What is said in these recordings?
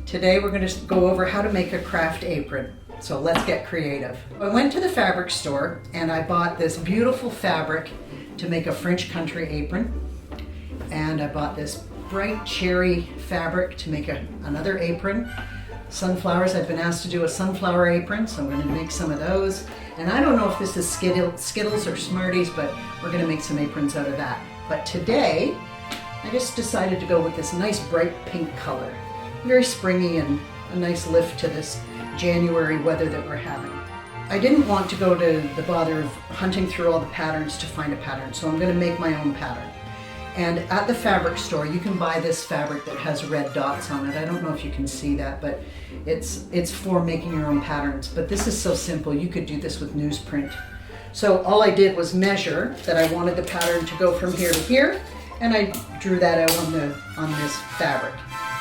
Today we're going to go over how to make a craft apron. So let's get creative. I went to the fabric store and I bought this beautiful fabric to make a French country apron. And I bought this bright cherry fabric to make another apron. Sunflowers, I've been asked to do a sunflower apron, so I'm going to make some of those. And I don't know if this is Skittles or Smarties, but we're going to make some aprons out of that. But today, I just decided to go with this nice bright pink color. Very springy and a nice lift to this January weather that we're having. I didn't want to go to the bother of hunting through all the patterns to find a pattern, so I'm going to make my own pattern. And at the fabric store, you can buy this fabric that has red dots on it. I don't know if you can see that, but it's for making your own patterns. But this is so simple, you could do this with newsprint. So all I did was measure that I wanted the pattern to go from here to here, and I drew that out on this fabric.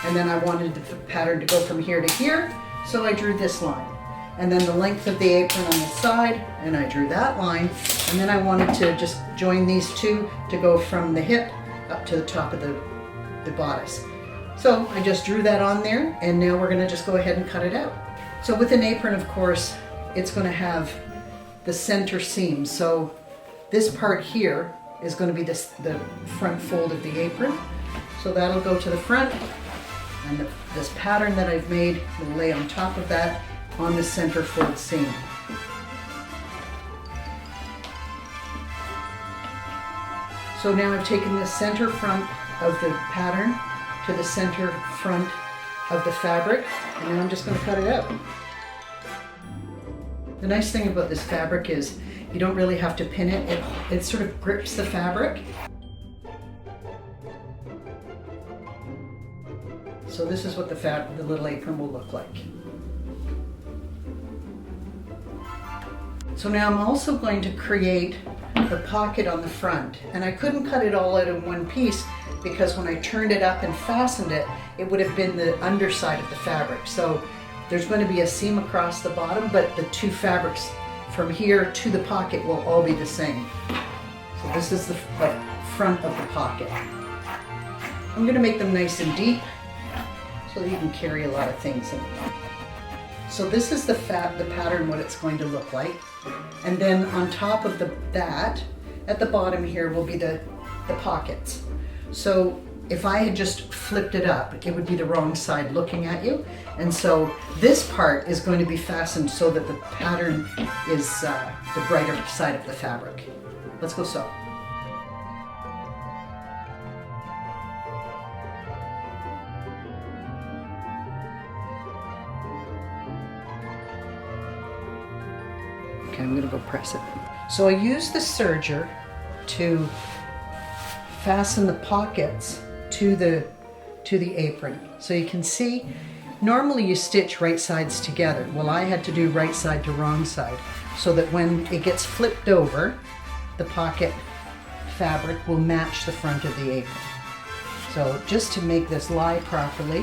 And then I wanted the pattern to go from here to here, so I drew this line. And then the length of the apron on the side, and I drew that line. And then I wanted to just join these two to go from the hip up to the top of the bodice. So I just drew that on there, and now we're gonna just go ahead and cut it out. So with an apron, of course, it's gonna have the center seam. So this part here is gonna be the front fold of the apron. So that'll go to the front, and this pattern that I've made will lay on top of that on the center fold seam. So now I've taken the center front of the pattern to the center front of the fabric, and now I'm just going to cut it out. The nice thing about this fabric is you don't really have to pin it. It sort of grips the fabric. So this is what the little apron will look like. So now I'm also going to create the pocket on the front, and I couldn't cut it all out in one piece because when I turned it up and fastened it, it would have been the underside of the fabric. So there's going to be a seam across the bottom, but the two fabrics from here to the pocket will all be the same. So this is the front of the pocket. I'm going to make them nice and deep so that you can carry a lot of things in them. So this is the pattern, what it's going to look like. And then on top of that, at the bottom here will be the pockets. So if I had just flipped it up, it would be the wrong side looking at you. And so this part is going to be fastened so that the pattern is the brighter side of the fabric. Let's go sew. Okay, I'm gonna go press it. So I use the serger to fasten the pockets to the apron. So you can see, normally you stitch right sides together. Well, I had to do right side to wrong side so that when it gets flipped over, the pocket fabric will match the front of the apron. So just to make this lie properly,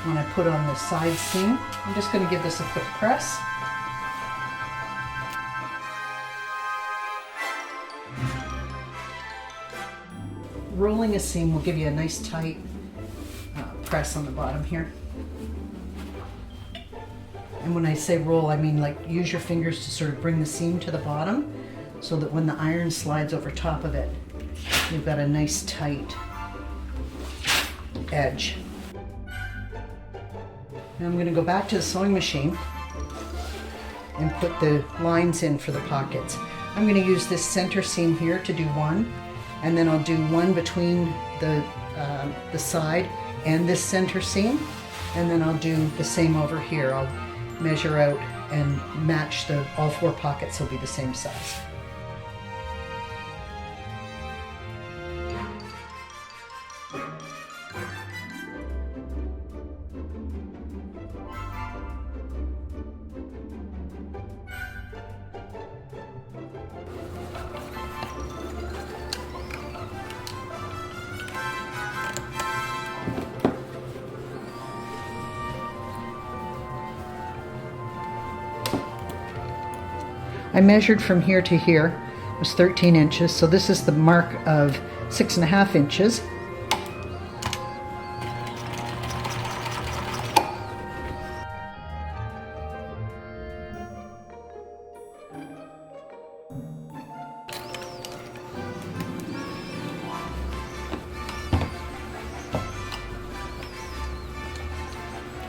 when I put on the side seam, I'm just gonna give this a quick press. Rolling a seam will give you a nice tight press on the bottom here. And when I say roll, I mean like use your fingers to sort of bring the seam to the bottom so that when the iron slides over top of it, you've got a nice tight edge. Now I'm going to go back to the sewing machine and put the lines in for the pockets. I'm going to use this center seam here to do one, and then I'll do one between the side and this center seam, and then I'll do the same over here. I'll measure out and match all four pockets will be the same size. I measured from here to here, it was 13 inches, so this is the mark of 6.5 inches.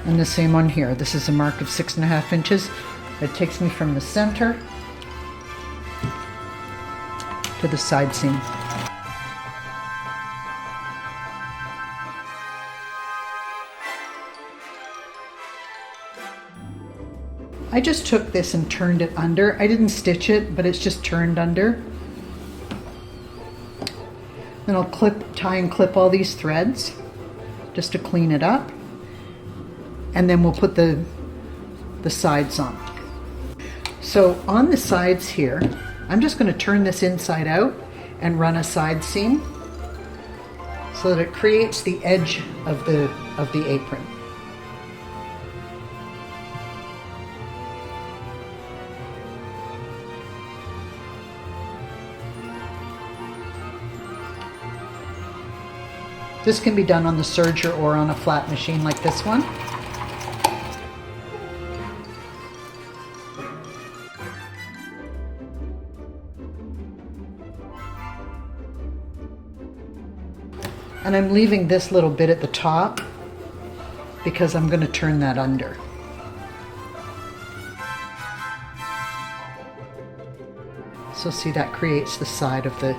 And the same on here. This is a mark of 6.5 inches. It takes me from the center to the side seam. I just took this and turned it under. I didn't stitch it, but it's just turned under. Then I'll tie and clip all these threads just to clean it up. And then we'll put the sides on. So on the sides here, I'm just going to turn this inside out and run a side seam so that it creates the edge of the apron. This can be done on the serger or on a flat machine like this one. And I'm leaving this little bit at the top because I'm going to turn that under. So see, that creates the side of the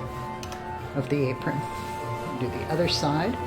apron. Do the other side.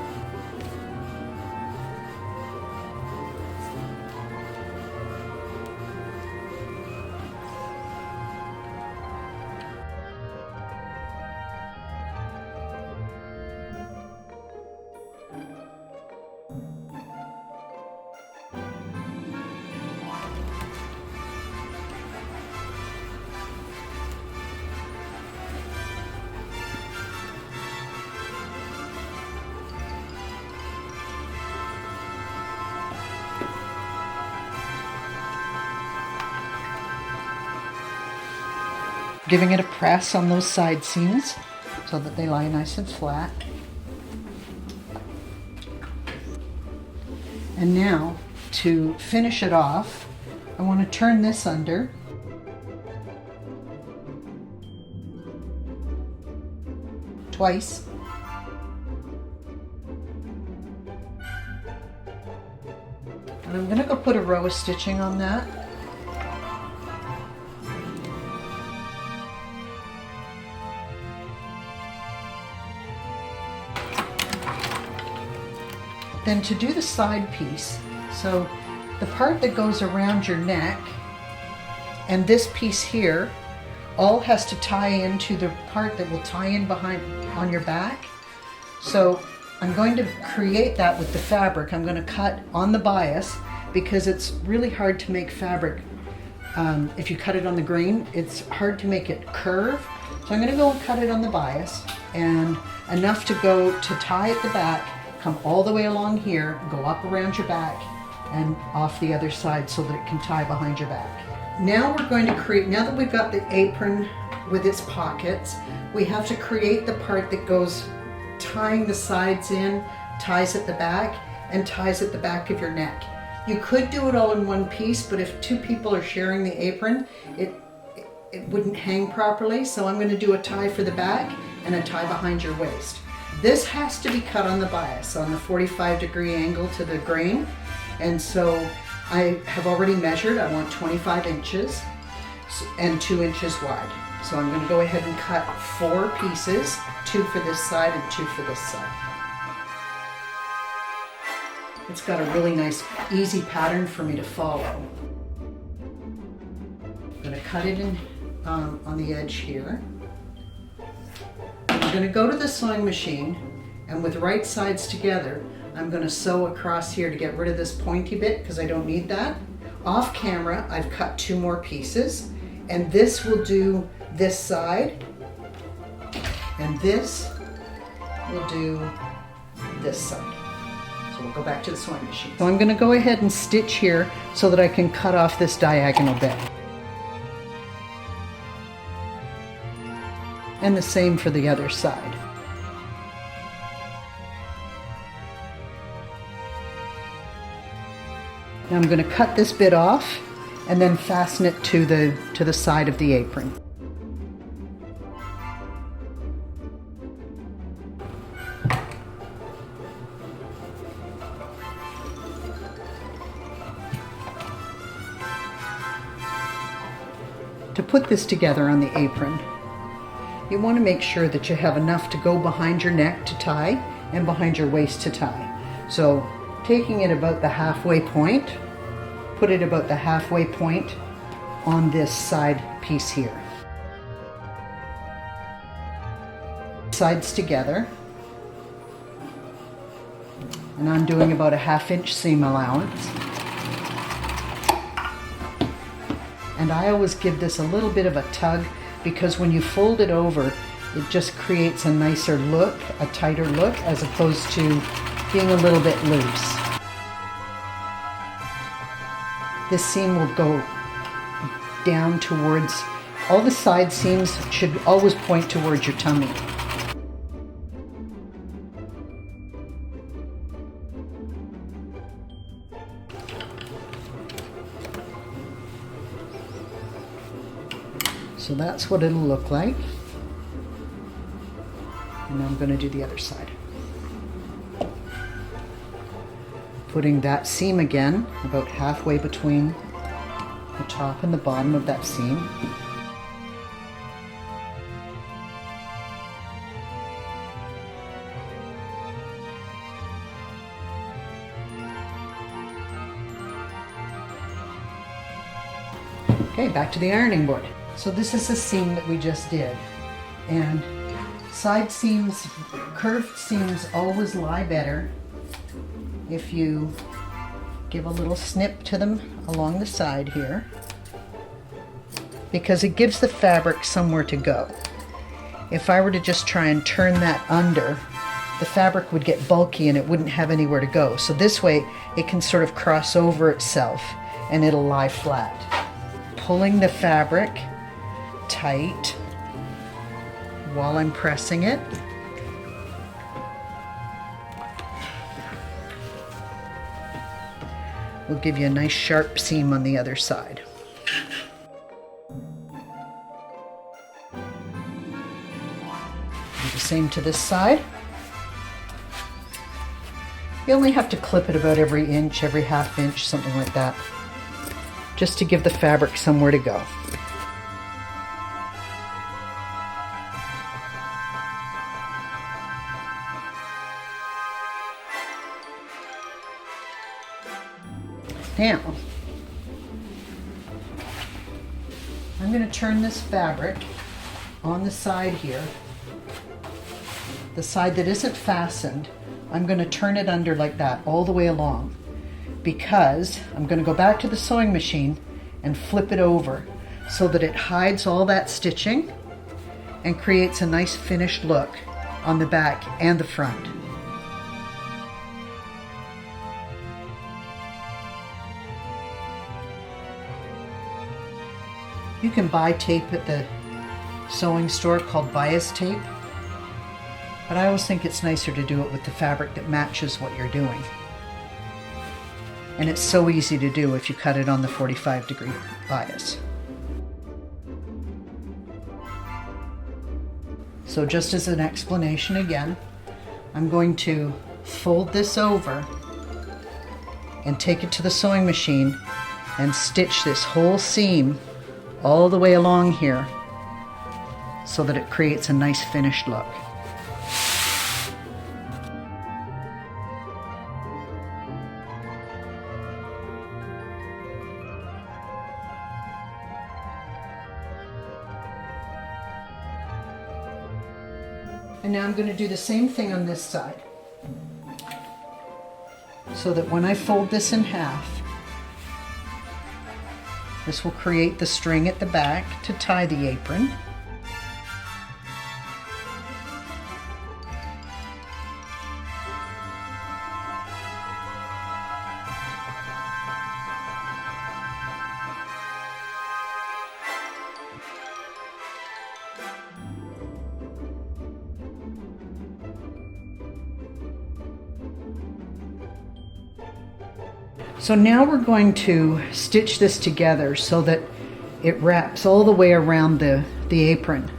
Giving it a press on those side seams so that they lie nice and flat. And now, to finish it off, I want to turn this under. Twice. And I'm going to go put a row of stitching on that. Then to do the side piece, so the part that goes around your neck and this piece here all has to tie into the part that will tie in behind on your back. So I'm going to create that with the fabric. I'm going to cut on the bias because it's really hard to make fabric. If you cut it on the grain, it's hard to make it curve. So I'm going to go and cut it on the bias, and enough to go to tie at the back. Come all the way along here, go up around your back and off the other side so that it can tie behind your back. Now we're going to create, now that we've got the apron with its pockets, we have to create the part that goes tying the sides in, ties at the back, and ties at the back of your neck. You could do it all in one piece, but if two people are sharing the apron, it wouldn't hang properly. So I'm going to do a tie for the back and a tie behind your waist. This has to be cut on the bias, on the 45-degree angle to the grain. And so I have already measured. I want 25 inches and 2 inches wide. So I'm going to go ahead and cut 4 pieces, 2 for this side and 2 for this side. It's got a really nice, easy pattern for me to follow. I'm going to cut it in on the edge here. I'm going to go to the sewing machine, and with right sides together, I'm going to sew across here to get rid of this pointy bit because I don't need that. Off camera, I've cut 2 more pieces, and this will do this side, and this will do this side. So we'll go back to the sewing machine. So I'm going to go ahead and stitch here so that I can cut off this diagonal bit. And the same for the other side. Now I'm going to cut this bit off and then fasten it to the side of the apron. to put this together on the apron, you want to make sure that you have enough to go behind your neck to tie and behind your waist to tie. So taking it about the halfway point, put it about the halfway point on this side piece here. Sides together, and I'm doing about a 1/2 inch seam allowance. And I always give this a little bit of a tug, because when you fold it over, it just creates a nicer look, a tighter look, as opposed to being a little bit loose. This seam will go down towards, all the side seams should always point towards your tummy. So that's what it'll look like. And I'm going to do the other side. Putting that seam again about halfway between the top and the bottom of that seam. Okay, back to the ironing board. So this is the seam that we just did. And side seams, curved seams always lie better if you give a little snip to them along the side here, because it gives the fabric somewhere to go. If I were to just try and turn that under, the fabric would get bulky and it wouldn't have anywhere to go. So this way it can sort of cross over itself and it'll lie flat. Pulling the fabric tight while I'm pressing it. Will give you a nice sharp seam on the other side. Do the same to this side. You only have to clip it about every inch, every 1/2 inch, something like that, just to give the fabric somewhere to go. Now, I'm going to turn this fabric on the side here, the side that isn't fastened. I'm going to turn it under like that all the way along, because I'm going to go back to the sewing machine and flip it over so that it hides all that stitching and creates a nice finished look on the back and the front. You can buy tape at the sewing store called bias tape, but I always think it's nicer to do it with the fabric that matches what you're doing. And it's so easy to do if you cut it on the 45-degree bias. So just as an explanation again, I'm going to fold this over and take it to the sewing machine and stitch this whole seam all the way along here so that it creates a nice finished look. And now I'm going to do the same thing on this side, so that when I fold this in half, this will create the string at the back to tie the apron. So now we're going to stitch this together so that it wraps all the way around the apron.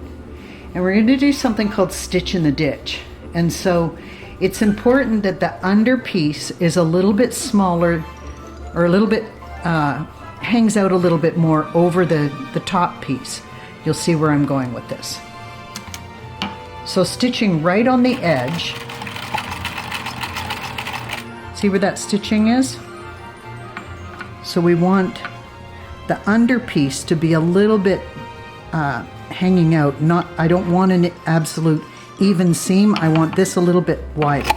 And we're going to do something called stitch in the ditch. And so it's important that the under piece is a little bit smaller, or a little bit hangs out a little bit more over the top piece. You'll see where I'm going with this. So stitching right on the edge. See where that stitching is? So we want the underpiece to be a little bit hanging out. I don't want an absolute even seam. I want this a little bit wider.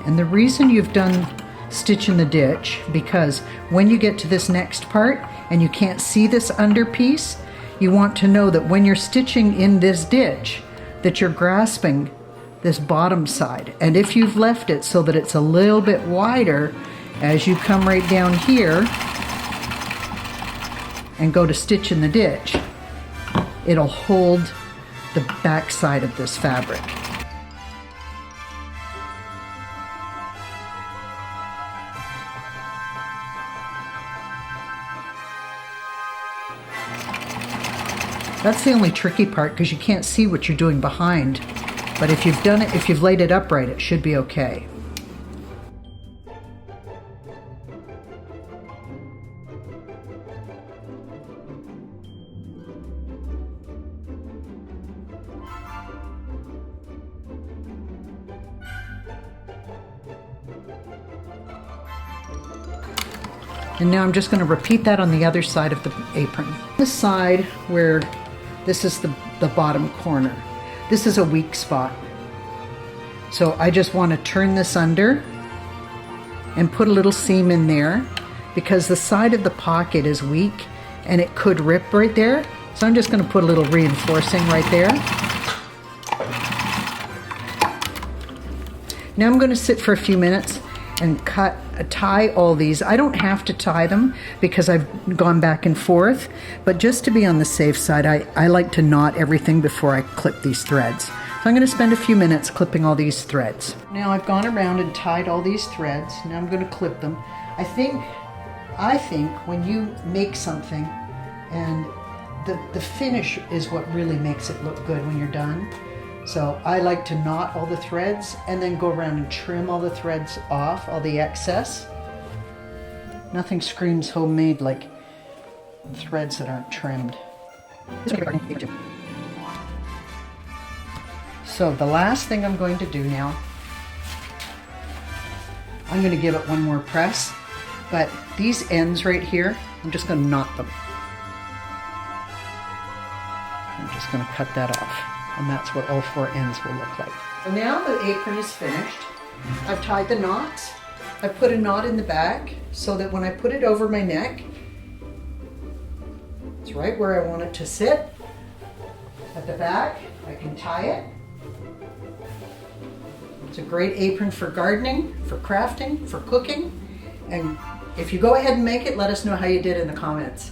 And the reason you've done stitch in the ditch, because when you get to this next part and you can't see this under piece, you want to know that when you're stitching in this ditch, that you're grasping this bottom side. And if you've left it so that it's a little bit wider, as you come right down here and go to stitch in the ditch, it'll hold the back side of this fabric. That's the only tricky part, because you can't see what you're doing behind. But if you've done it, if you've laid it upright, it should be okay. And now I'm just going to repeat that on the other side of the apron. The side where this is the bottom corner. This is a weak spot. So I just want to turn this under and put a little seam in there, because the side of the pocket is weak and it could rip right there. So I'm just going to put a little reinforcing right there. Now I'm going to sit for a few minutes and tie all these. I don't have to tie them because I've gone back and forth, but just to be on the safe side, I like to knot everything before I clip these threads. So I'm going to spend a few minutes clipping all these threads. Now I've gone around and tied all these threads. Now I'm going to clip them. I think when you make something, and the finish is what really makes it look good when you're done. So I like to knot all the threads and then go around and trim all the threads off, all the excess. Nothing screams homemade like threads that aren't trimmed. So the last thing I'm going to do now, I'm going to give it one more press, but these ends right here, I'm just going to knot them. I'm just going to cut that off. And that's what all four ends will look like. So now the apron is finished. I've tied the knots. I've put a knot in the back so that when I put it over my neck, it's right where I want it to sit. At the back, I can tie it. It's a great apron for gardening, for crafting, for cooking. And if you go ahead and make it, let us know how you did in the comments.